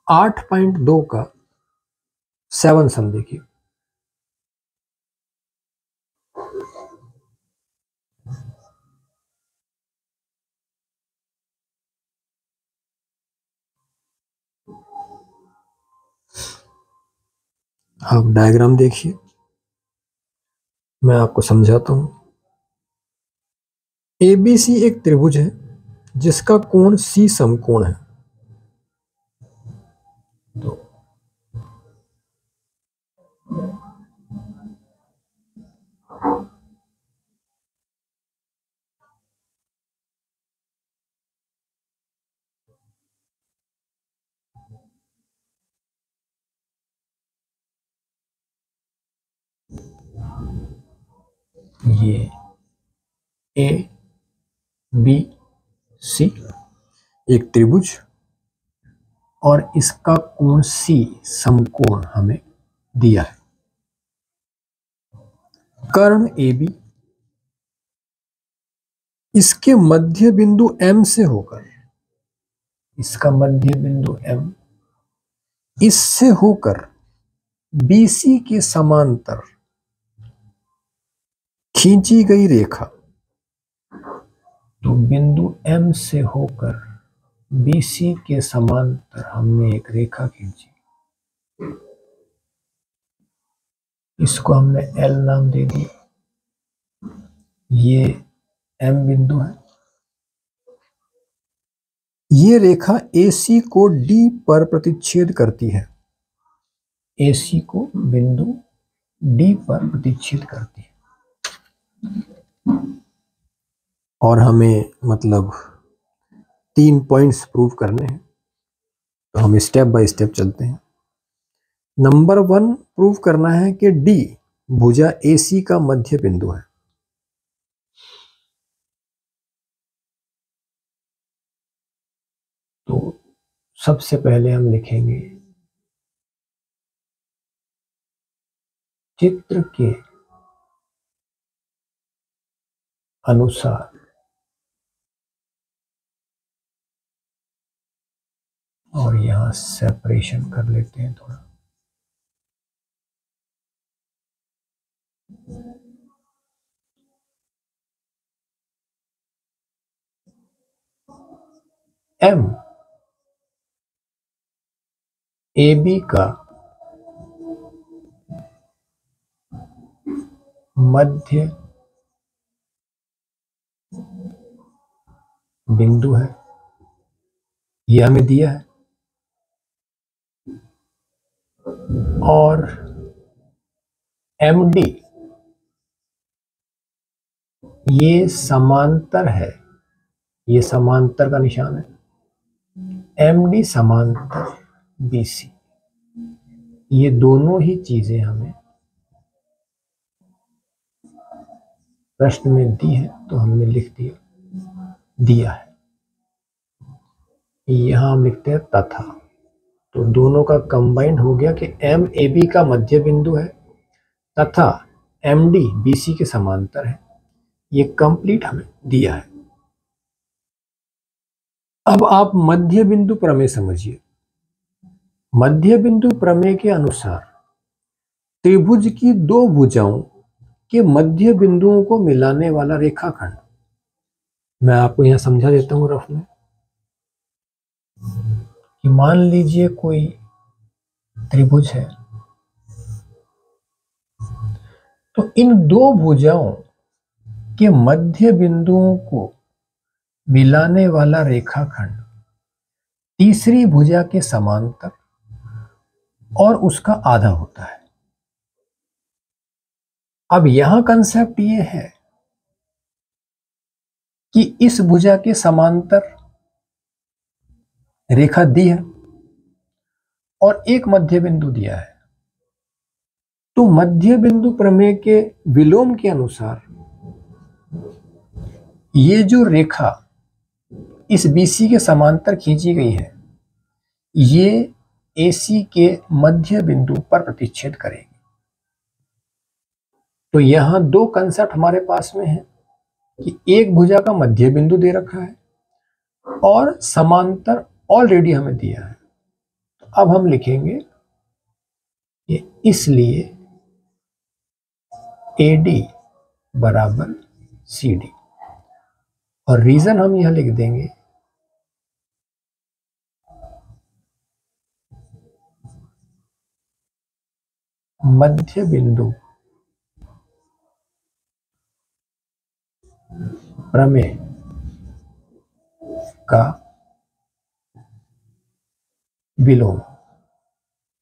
8.2 का 7 सम देखिए। आप डायग्राम देखिए, मैं आपको समझाता हूं। एबीसी एक त्रिभुज है जिसका कोण सी समकोण है। तो ये ए बी सी एक त्रिभुज और इसका कोण सी समकोण हमें दिया है। कर्ण ए बी इसके मध्य बिंदु M से होकर, इसका मध्य बिंदु M इससे होकर BC के समांतर खींची गई रेखा, तो बिंदु M से होकर BC के समांतर हमने एक रेखा खींची, इसको हमने L नाम दे दिया। ये M बिंदु है। ये रेखा AC को D पर प्रतिच्छेद करती है, AC को बिंदु D पर प्रतिच्छेद करती है। और हमें मतलब 3 पॉइंट्स प्रूव करने हैं, तो हम स्टेप बाय स्टेप चलते हैं। नंबर 1 प्रूव करना है कि D भुजा AC का मध्य बिंदु है। तो सबसे पहले हम लिखेंगे चित्र के अनुसार और यहां सेपरेशन कर लेते हैं थोड़ा। M AB का मध्य बिंदु है, यह हमें दिया है। और MD ये समांतर है, ये समांतर का निशान है। MD समांतर BC, ये दोनों ही चीजें हमें प्रश्न में दी है, तो हमने लिख दिया है। यहां हम लिखते हैं तथा, तो दोनों का कंबाइंड हो गया कि MAB का मध्य बिंदु है तथा MD BC के समांतर है। ये कंप्लीट हमें दिया है। अब आप मध्य बिंदु प्रमेय समझिए। मध्य बिंदु प्रमेय के अनुसार त्रिभुज की दो भुजाओं के मध्य बिंदुओं को मिलाने वाला रेखाखंड, मैं आपको यहां समझा देता हूं रफ में, कि मान लीजिए कोई त्रिभुज है, तो इन दो भुजाओं के मध्य बिंदुओं को मिलाने वाला रेखाखंड तीसरी भुजा के समांतर और उसका आधा होता है। अब यहां कंसेप्ट ये है कि इस भुजा के समांतर रेखा दी है और एक मध्य बिंदु दिया है, तो मध्य बिंदु प्रमेय के विलोम के अनुसार ये जो रेखा इस BC के समांतर खींची गई है, ये AC के मध्य बिंदु पर प्रतिच्छेद करेगी। तो यहां दो कंसेप्ट हमारे पास में है कि एक भुजा का मध्य बिंदु दे रखा है और समांतर ऑलरेडी हमें दिया है। तो अब हम लिखेंगे कि इसलिए AD बराबर CD, और रीजन हम यह लिख देंगे मध्य बिंदु प्रमेय का विलोम।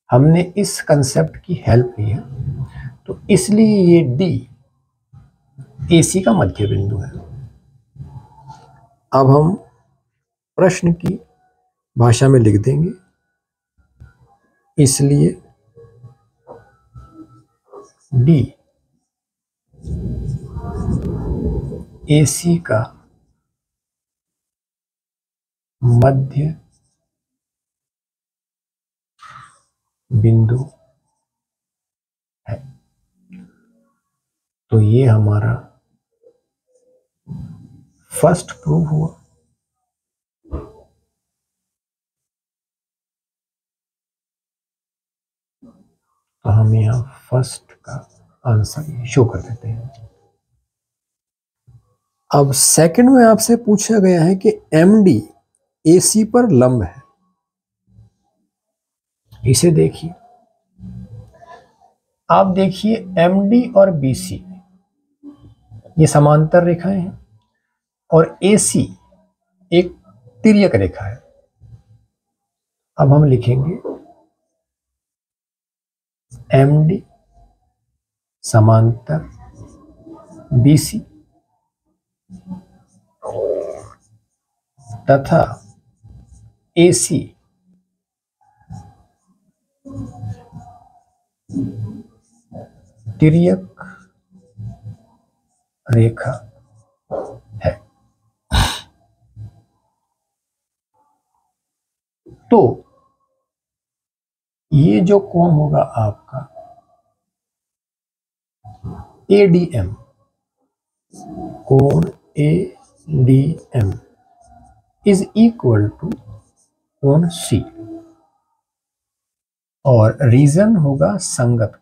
हमने इस कंसेप्ट की हेल्प ली है, तो इसलिए ये D AC का मध्य बिंदु है। अब हम प्रश्न की भाषा में लिख देंगे, इसलिए D AC का मध्य बिंदु है। तो ये हमारा फर्स्ट प्रूफ हुआ। तो हम यहाँ फर्स्ट का आंसर शो कर देते हैं। अब सेकंड में आपसे पूछा गया है कि MD AC पर लंब है। इसे देखिए, आप देखिए MD और BC ये समांतर रेखाएं हैं और AC एक तिर्यक रेखा है। अब हम लिखेंगे MD समांतर BC तथा AC तिर्यक रेखा है। तो ये जो कोण होगा आपका ADM, कोण ADM इज इक्वल टू कोण C, और रीजन होगा संगत कोण।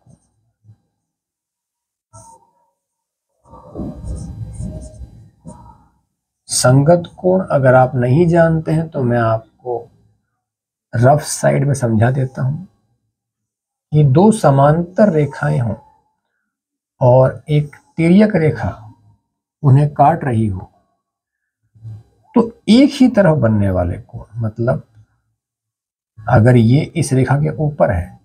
संगत कोण अगर आप नहीं जानते हैं तो मैं आपको रफ साइड में समझा देता हूं। ये दो समांतर रेखाएं हों और एक तिर्यक रेखा उन्हें काट रही हो, तो एक ही तरफ बनने वाले कोण, मतलब अगर ये इस रेखा के ऊपर है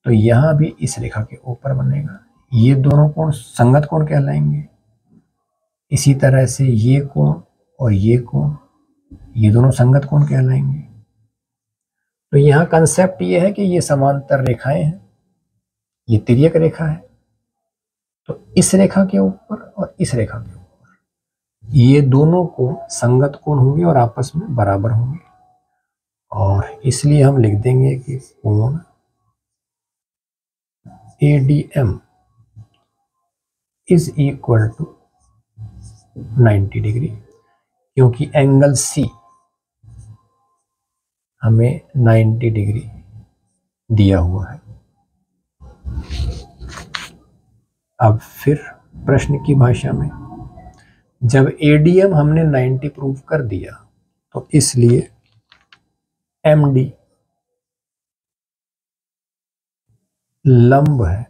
तो यहां भी इस रेखा के ऊपर बनेगा। ये दोनों कोण संगत कोण कहलाएंगे। इसी तरह से ये कोण और ये कोण, ये दोनों संगत कोण कहलाएंगे। तो यहाँ कंसेप्ट ये है कि ये समांतर रेखाएं हैं, ये तिर्यक रेखा है, तो इस रेखा के ऊपर और इस रेखा के ऊपर ये दोनों कोण संगत कोण होंगे और आपस में बराबर होंगे, और इसलिए हम लिख देंगे कि कोण ADM is equal to 90 degree, क्योंकि एंगल C हमें 90 डिग्री दिया हुआ है। अब फिर प्रश्न की भाषा में, जब ADM हमने 90 प्रूव कर दिया तो इसलिए MD लंब है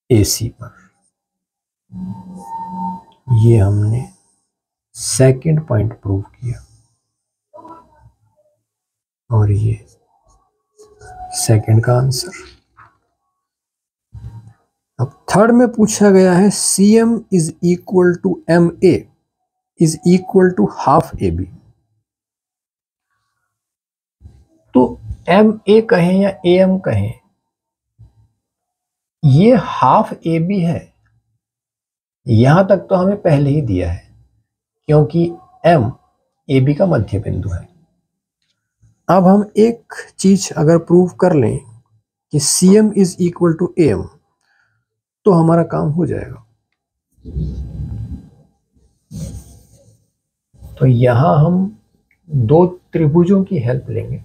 AC पर। ये हमने सेकंड पॉइंट प्रूव किया, और ये सेकंड का आंसर। अब थर्ड में पूछा गया है CM is equal to MA is equal to half AB। तो MA कहें या AM कहें, ये हाफ AB है। यहां तक तो हमें पहले ही दिया है, क्योंकि M AB का मध्य बिंदु है। अब हम एक चीज अगर प्रूव कर लें कि CM is equal to AM, तो हमारा काम हो जाएगा। तो यहां हम दो त्रिभुजों की हेल्प लेंगे।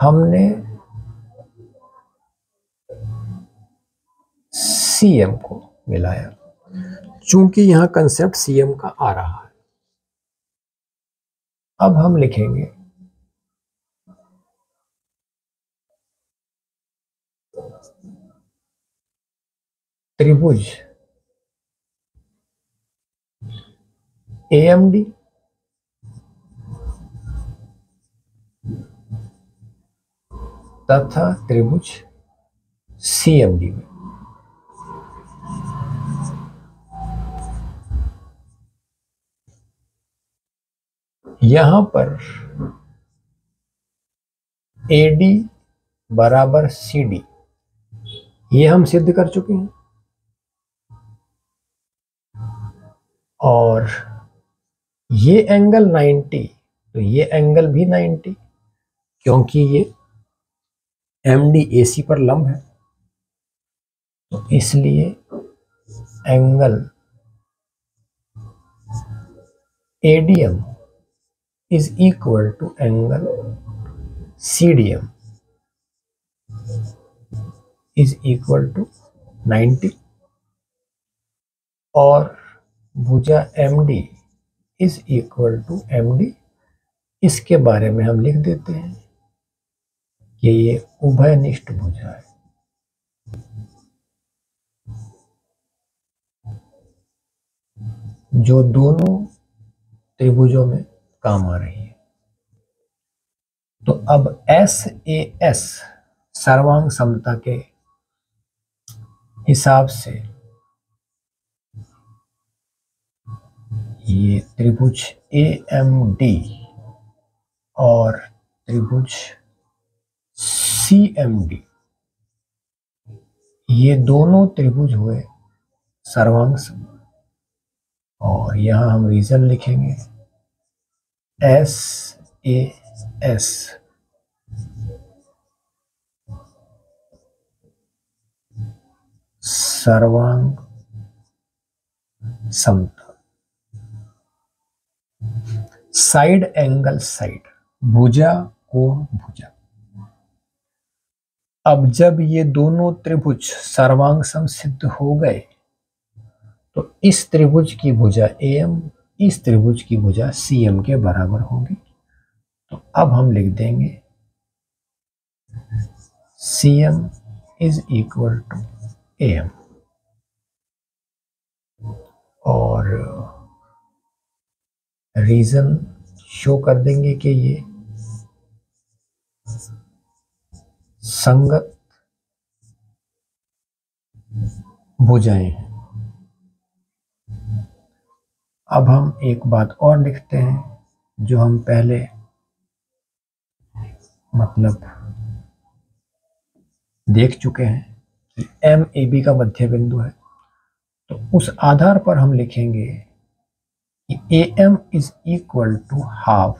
हमने CM को मिलाया, चूंकि यहां कंसेप्ट CM का आ रहा है। अब हम लिखेंगे त्रिभुज AMD तथा त्रिभुज CMD में यहां पर AD बराबर CD ये हम सिद्ध कर चुके हैं, और ये एंगल 90, तो ये एंगल भी 90, क्योंकि ये MD AC पर लंब है, तो इसलिए angle ADM is equal to angle CDM is equal to 90, और भुजा MD is equal to MD। इसके बारे में हम लिख देते हैं कि ये उभयनिष्ठ भुजा है। जो दोनों त्रिभुजों में काम आ रही है। तो अब SAS सर्वांग समता के हिसाब से ये त्रिभुज AMD और त्रिभुज CMD ये दोनों त्रिभुज हुए सर्वांग सम, और यहां हम रीजन लिखेंगे SAS सर्वांग समता। साइड एंगल साइड, भुजा कोण भुजा। अब जब ये दोनों त्रिभुज सर्वांग सम सिद्ध हो गए, तो इस त्रिभुज की भुजा AM इस त्रिभुज की भुजा CM के बराबर होगी। तो अब हम लिख देंगे CM is equal to AM, और रीजन शो कर देंगे कि ये संगत भुजाएं हैं। अब हम एक बात और लिखते हैं जो हम पहले मतलब देख चुके हैं कि MAB का मध्य बिंदु है, तो उस आधार पर हम लिखेंगे कि AM is equal to half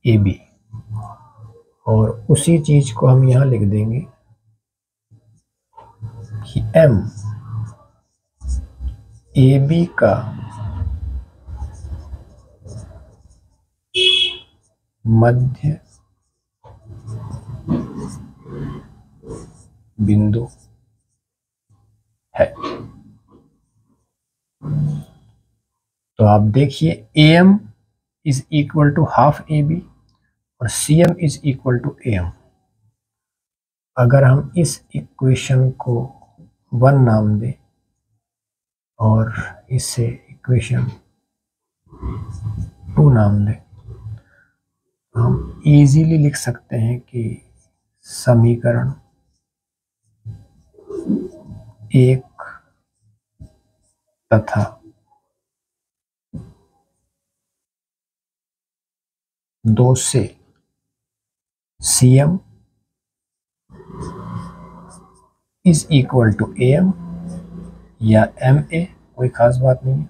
AB, और उसी चीज को हम यहां लिख देंगे कि M AB का मध्य बिंदु है। तो आप देखिए AM is equal to half AB और CM is equal to AM। अगर हम इस इक्वेशन को 1 नाम दें और इसे इक्वेशन 2 नाम दें, तो हम इजीली लिख सकते हैं कि समीकरण 1 तथा 2 से CM is equal to AM या MA, कोई खास बात नहीं है,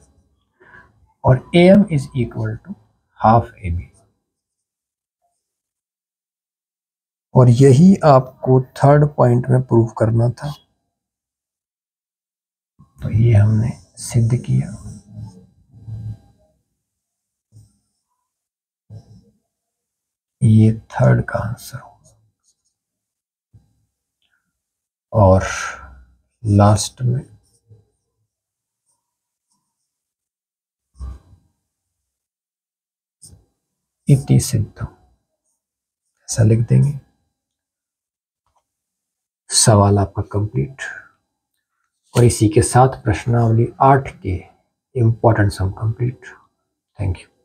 और AM is equal to half AB। और यही आपको थर्ड पॉइंट में प्रूव करना था, तो ये हमने सिद्ध किया। ये थर्ड का आंसर हो। और लास्ट में इति सिद्धम ऐसा लिख देंगे। सवाल आपका कंप्लीट। और इसी के साथ प्रश्नावली 8 के important sum complete. Thank you.